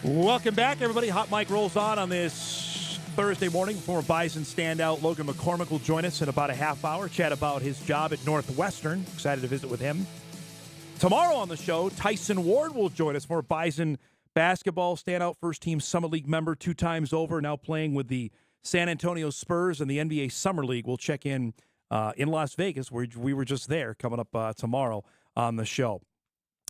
Welcome back, everybody. Hot Mic rolls on this Thursday morning. Former Bison standout Logan McCormick will join us in about a half hour, chat about his job at Northwestern. Excited to visit with him. Tomorrow on the show, Tyson Ward will join us. Former Bison basketball standout, first-team Summit League member 2 times over, now playing with the San Antonio Spurs and the NBA Summer League. We'll check in Las Vegas, where we were just there, coming up tomorrow on the show.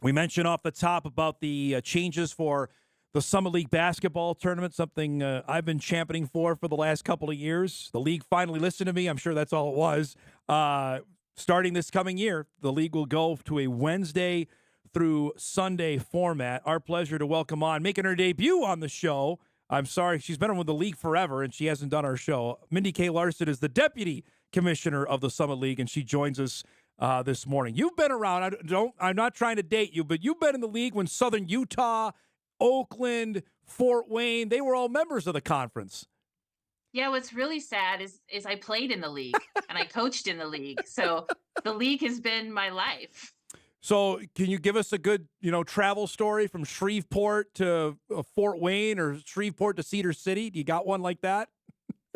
We mentioned off the top about the changes for the Summit League basketball tournament, something I've been championing for the last couple of years. The league finally listened to me. I'm sure that's all it was. Starting this coming year, the league will go to a Wednesday through Sunday format. Our pleasure to welcome on, making her debut on the show. I'm sorry, she's been with the league forever, and she hasn't done our show. Myndee Kay Larsen is the deputy commissioner of the Summit League, and she joins us this morning. You've been around. I'm not trying to date you, but you've been in the league when Southern Utah, Oakland, Fort Wayne, they were all members of the conference. Yeah, what's really sad is I played in the league and I coached in the league. So the league has been my life. So can you give us a good, travel story from Shreveport to Fort Wayne or Shreveport to Cedar City? Do you got one like that?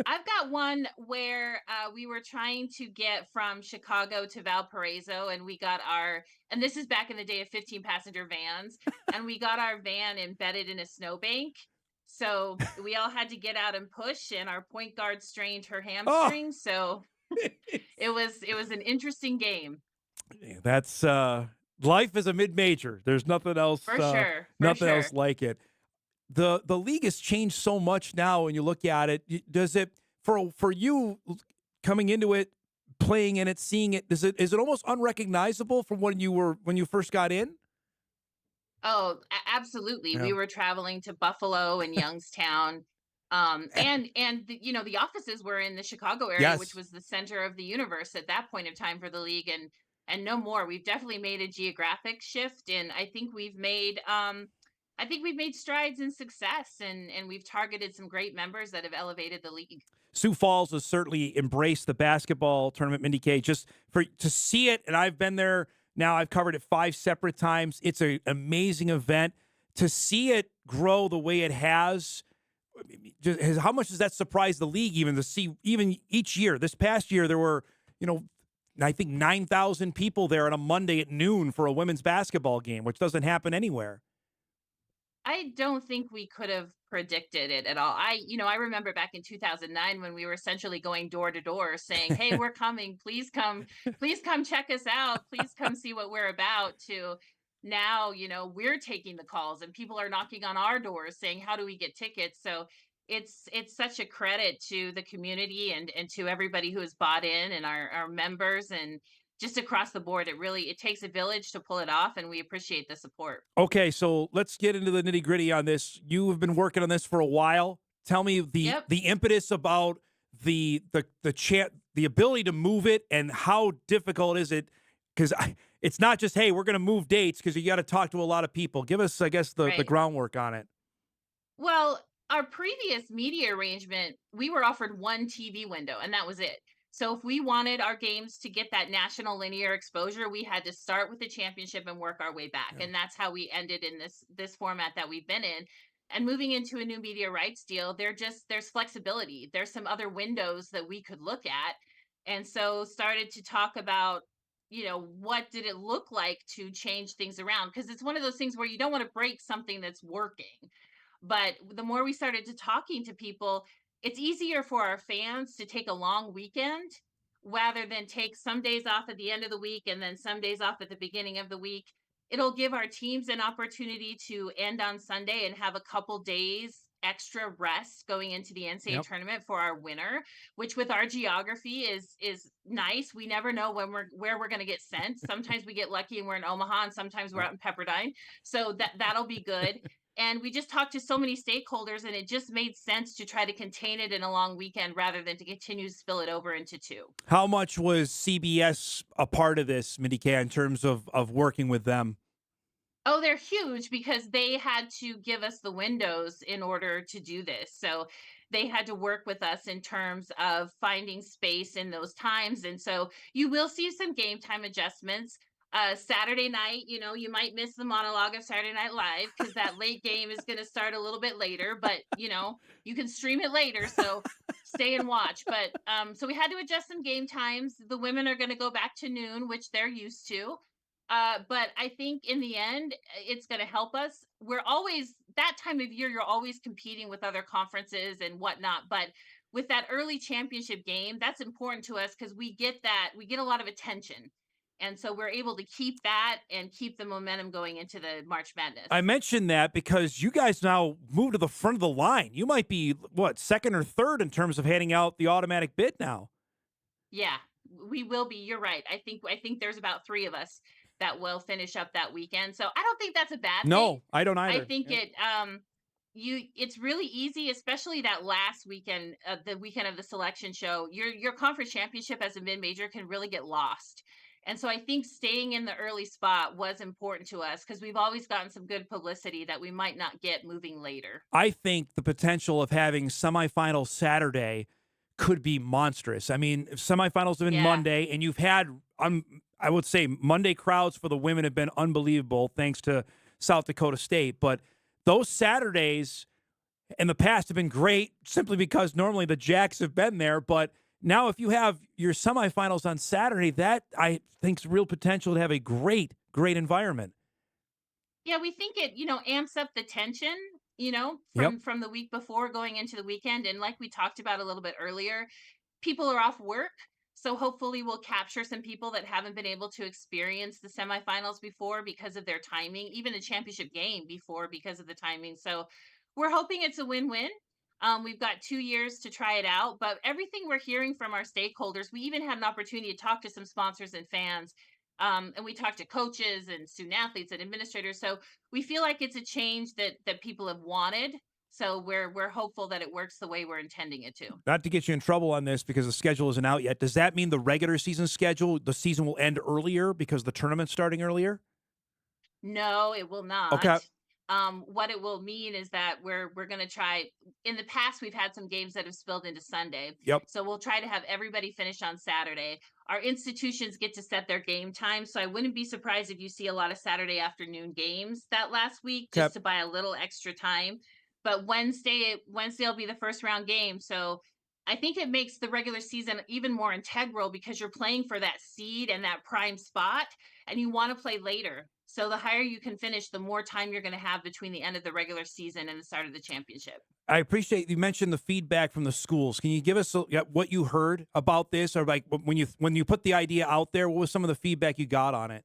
I've got one where we were trying to get from Chicago to Valparaiso, and and this is back in the day of 15-passenger vans, and we got our van embedded in a snowbank. So we all had to get out and push, and our point guard strained her hamstring. Oh. So it was an interesting game. That's life as a mid-major. There's nothing else. For sure. Nothing else like it. The league has changed so much now when you look at it. Does it for you coming into it, playing in it, seeing it, is it almost unrecognizable from when you first got in? Oh, absolutely. Yeah. We were traveling to Buffalo and Youngstown. The offices were in the Chicago area, Yes. which was the center of the universe at that point of time for the league, and no more. We've definitely made a geographic shift, and I think we've made strides in success, and we've targeted some great members that have elevated the league. Sioux Falls has certainly embraced the basketball tournament, Myndee Kay, just to see it. And I've been there now. I've covered it 5 separate times. It's an amazing event. To see it grow the way it has, how much does that surprise the league even to see, even each year? This past year, there were, I think 9,000 people there on a Monday at noon for a women's basketball game, which doesn't happen anywhere. I don't think we could have predicted it at all. I remember back in 2009 when we were essentially going door to door saying, "Hey, we're coming. Please come check us out. Please come see what we're about." To now, we're taking the calls and people are knocking on our doors saying, "How do we get tickets?" So it's such a credit to the community and to everybody who has bought in, and our members, and just across the board. It takes a village to pull it off, and we appreciate the support. Okay, so let's get into the nitty-gritty on this. You have been working on this for a while. Tell me Yep. the impetus about the ability to move it, and how difficult is it? Because it's not just, hey, we're going to move dates, because you got to talk to a lot of people. Give us, I guess, the Right. groundwork on it. Well, our previous media arrangement, we were offered one TV window, and that was it. So if we wanted our games to get that national linear exposure, we had to start with the championship and work our way back. Yeah. And that's how we ended in this format that we've been in. And moving into a new media rights deal, there's flexibility. There's some other windows that we could look at. And so started to talk about, what did it look like to change things around? Because it's one of those things where you don't want to break something that's working. But the more we started to talking to people, it's easier for our fans to take a long weekend rather than take some days off at the end of the week and then some days off at the beginning of the week. It'll give our teams an opportunity to end on Sunday and have a couple days extra rest going into the NCAA Yep. tournament for our winner, which with our geography is nice. We never know where we're going to get sent. Sometimes we get lucky and we're in Omaha, and sometimes we're out in Pepperdine. So that'll be good. And we just talked to so many stakeholders, and it just made sense to try to contain it in a long weekend rather than to continue to spill it over into 2. How much was CBS a part of this, Myndee Kay, in terms of working with them? Oh, they're huge because they had to give us the windows in order to do this. So they had to work with us in terms of finding space in those times. And so you will see some game time adjustments. Saturday night, you might miss the monologue of Saturday Night Live because that late game is going to start a little bit later, but you can stream it later. So stay and watch. But so we had to adjust some game times. The women are going to go back to noon, which they're used to. But I think in the end, it's going to help us. We're always that time of year, you're always competing with other conferences and whatnot. But with that early championship game, that's important to us because we get a lot of attention. And so we're able to keep that and keep the momentum going into the March Madness. I mentioned that because you guys now move to the front of the line. You might be, what, second or third in terms of handing out the automatic bid now. Yeah, we will be. You're right. I think there's about 3 of us that will finish up that weekend. So I don't think that's a bad thing. No, I don't I either. think it's really easy, especially that last weekend, the weekend of the selection show. Your conference championship as a mid-major can really get lost. And so I think staying in the early spot was important to us because we've always gotten some good publicity that we might not get moving later. I think the potential of having semifinals Saturday could be monstrous. I mean, if semifinals have been Yeah. Monday, and you've had, I would say, Monday crowds for the women have been unbelievable thanks to South Dakota State. But those Saturdays in the past have been great simply because normally the Jacks have been there. But now if you have your semifinals on Saturday, that I think's real potential to have a great, great environment. Yeah, we think it, amps up the tension, Yep. from the week before going into the weekend. And like we talked about a little bit earlier, people are off work. So hopefully we'll capture some people that haven't been able to experience the semifinals before because of their timing, even the championship game before because of the timing. So we're hoping it's a win-win. We've got 2 years to try it out, but everything we're hearing from our stakeholders, we even had an opportunity to talk to some sponsors and fans. And we talked to coaches and student athletes and administrators. So we feel like it's a change that people have wanted. So we're hopeful that it works the way we're intending it to. Not to get you in trouble on this because the schedule isn't out yet. Does that mean the regular season schedule, the season will end earlier because the tournament's starting earlier? No, it will not. Okay. What it will mean is that we're going to try. In the past, we've had some games that have spilled into Sunday, Yep. so we'll try to have everybody finish on Saturday. Our institutions get to set their game time, so I wouldn't be surprised if you see a lot of Saturday afternoon games that last week, Okay. just to buy a little extra time. But Wednesday will be the first round game, so I think it makes the regular season even more integral because you're playing for that seed and that prime spot, and you want to play later. So the higher you can finish, the more time you're going to have between the end of the regular season and the start of the championship. I appreciate you mentioned the feedback from the schools. Can you give us what you heard about this, or like when you put the idea out there? What was some of the feedback you got on it?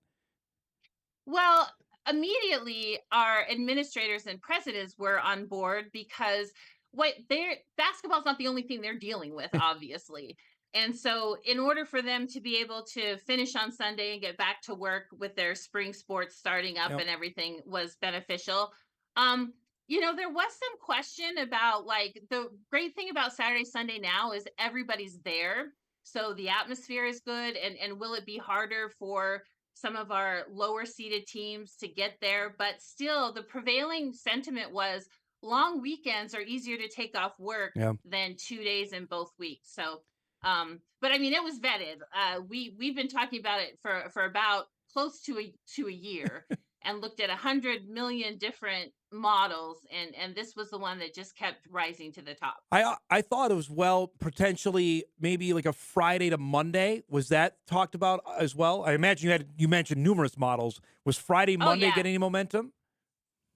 Well, immediately our administrators and presidents were on board because basketball's not the only thing they're dealing with, obviously. And so in order for them to be able to finish on Sunday and get back to work with their spring sports starting up Yep. and everything was beneficial. There was some question about, like, the great thing about Saturday, Sunday now is everybody's there. So the atmosphere is good, and will it be harder for some of our lower seeded teams to get there? But still, the prevailing sentiment was long weekends are easier to take off work Yeah. than 2 days in both weeks. So, but I mean, it was vetted. We've been talking about it for about close to a year, and looked at 100 million different models, and this was the one that just kept rising to the top. I thought it was potentially maybe like a Friday to Monday. Was that talked about as well? I imagine you mentioned numerous models. Was Friday Oh Monday yeah. getting any momentum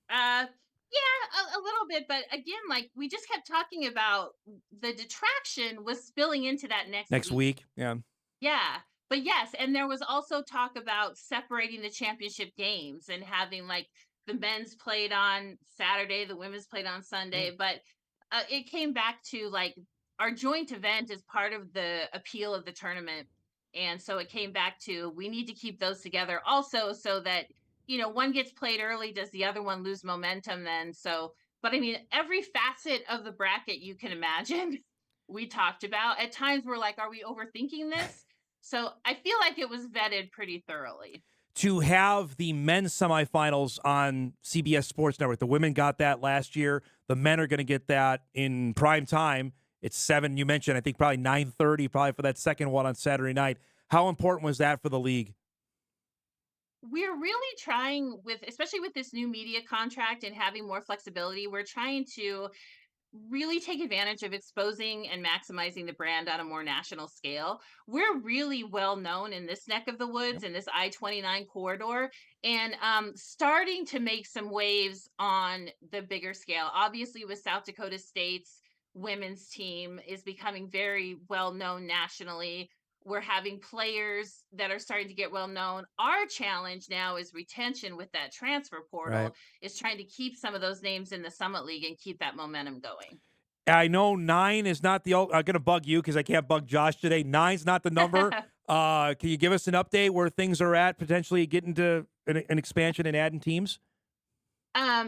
Yeah, a little bit, but again, like we just kept talking about, the detraction was spilling into that next next week. week? Yeah. Yeah. But yes, and there was also talk about separating the championship games and having, like, the men's played on Saturday, the women's played on Sunday. But it came back to, like, our joint event is part of the appeal of the tournament. And so it came back to, we need to keep those together also, so that, one gets played early. Does the other one lose momentum then? So, but I mean, every facet of the bracket you can imagine, we talked about. At times we're like, are we overthinking this? So I feel like it was vetted pretty thoroughly. To have the men's semifinals on CBS Sports Network. The women got that last year. The men are going to get that in prime time. It's 7. You mentioned, I think, probably 9:30, probably for that second one on Saturday night. How important was that for the league? we're really trying with, especially with this new media contract and having more flexibility, we're trying to really take advantage of exposing and maximizing the brand on a more national scale. We're really well known in this neck of the Yep. woods, in this I-29 corridor, and starting to make some waves on the bigger scale. Obviously, with South Dakota State's women's team is becoming very well known nationally. We're having players that are starting to get well known. Our challenge now is retention with that transfer Right. portal, is trying to keep some of those names in the Summit League and keep that momentum going. I know 9 is not the. I'm going to bug you because I can't bug Josh today. Nine's not the number. Can you give us an update where things are at, potentially getting to an expansion and adding teams?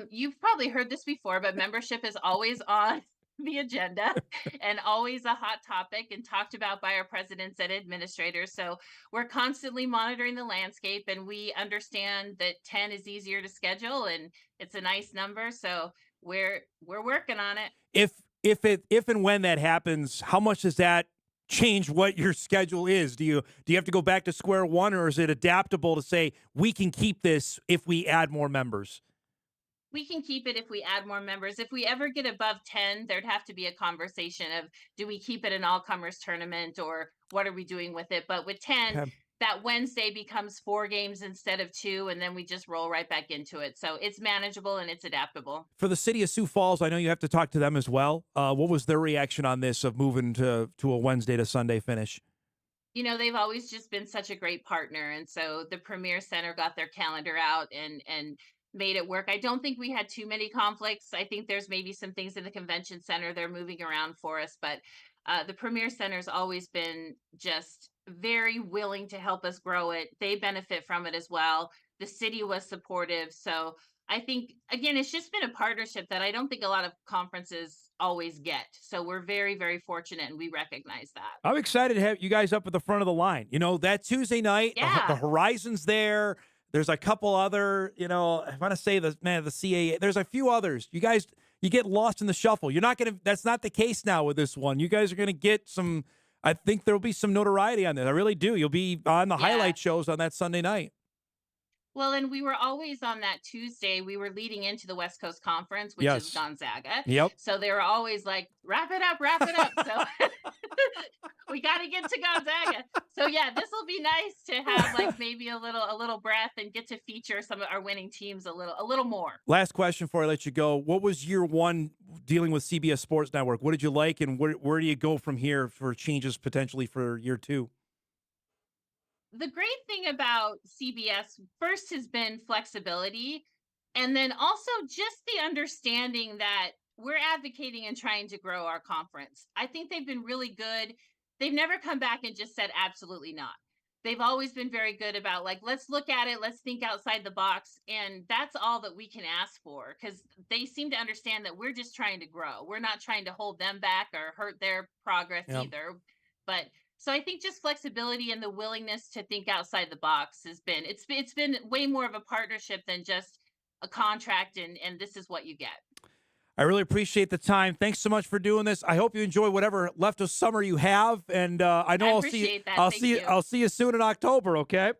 You've probably heard this before, but membership is always on the agenda and always a hot topic and talked about by our presidents and administrators. So we're constantly monitoring the landscape, and we understand that 10 is easier to schedule and it's a nice number. So we're working on it. If and when that happens, how much does that change what your schedule is? Do you have to go back to square one, or is it adaptable to say we can keep this if we add more members? We can keep it if we add more members. If we ever get above 10, there'd have to be a conversation of, do we keep it an all comers tournament or what are we doing with it? But with 10, Okay. that Wednesday becomes 4 games instead of two, and then we just roll right back into it. So it's manageable and it's adaptable. For the city of Sioux Falls, I know you have to talk to them as well. What was their reaction on this of moving to a Wednesday to Sunday finish? They've always just been such a great partner, and so the Premier Center got their calendar out and made it work. I don't think we had too many conflicts. I think there's maybe some things in the convention center they're moving around for us, but the Premier Center's always been just very willing to help us grow it. They benefit from it as well. The city was supportive, so I think, again, it's just been a partnership that I don't think a lot of conferences always get. So we're very, very fortunate, and we recognize that. I'm excited to have you guys up at the front of the line. You know, that Tuesday night, the Yeah. Horizon's there. There's a couple other, I want to say the CAA. There's a few others. You guys, you get lost in the shuffle. You're not going to, that's not the case now with this one. You guys are going to get some, I think there'll be some notoriety on this. I really do. You'll be on the Yeah. highlight shows on that Sunday night. Well, and we were always on that Tuesday. We were leading into the West Coast Conference, which is Yes. Gonzaga. Yep. So they were always like, wrap it up, wrap it up. So we got to get to Gonzaga. So yeah, this will be nice to have like maybe a little breath and get to feature some of our winning teams a little more. Last question before I let you go. What was year one dealing with CBS Sports Network? What did you like, and where do you go from here for changes potentially for year two? The great thing about CBS first has been flexibility, and then also just the understanding that we're advocating and trying to grow our conference. I think they've been really good. They've never come back and just said absolutely not. They've always been very good about, like, let's look at it, let's think outside the box, and that's all that we can ask for, because they seem to understand that we're just trying to grow. We're not trying to hold them back or hurt their progress Yep. either. But so I think just flexibility and the willingness to think outside the box it's been way more of a partnership than just a contract and this is what you get. I really appreciate the time. Thanks so much for doing this. I hope you enjoy whatever left of summer you have, and I know I I'll see you. appreciate that. I'll Thank see you. you. I'll see you soon in October. Okay.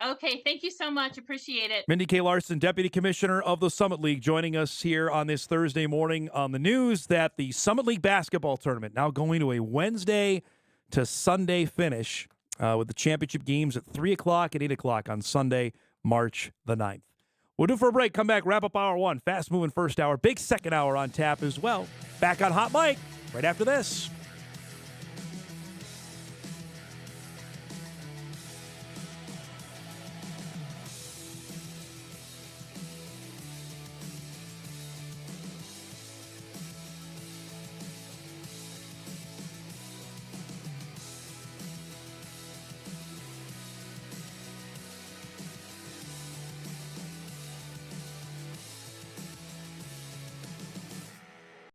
Okay, thank you so much. Appreciate it. Myndee Kay Larsen, Deputy Commissioner of the Summit League, joining us here on this Thursday morning on the news that the Summit League basketball tournament now going to a Wednesday to Sunday finish with the championship games at 3 o'clock and 8 o'clock on Sunday, March the 9th. We'll do for a break, come back, wrap up hour one, fast-moving first hour, big second hour on tap as well. Back on Hot Mic right after this.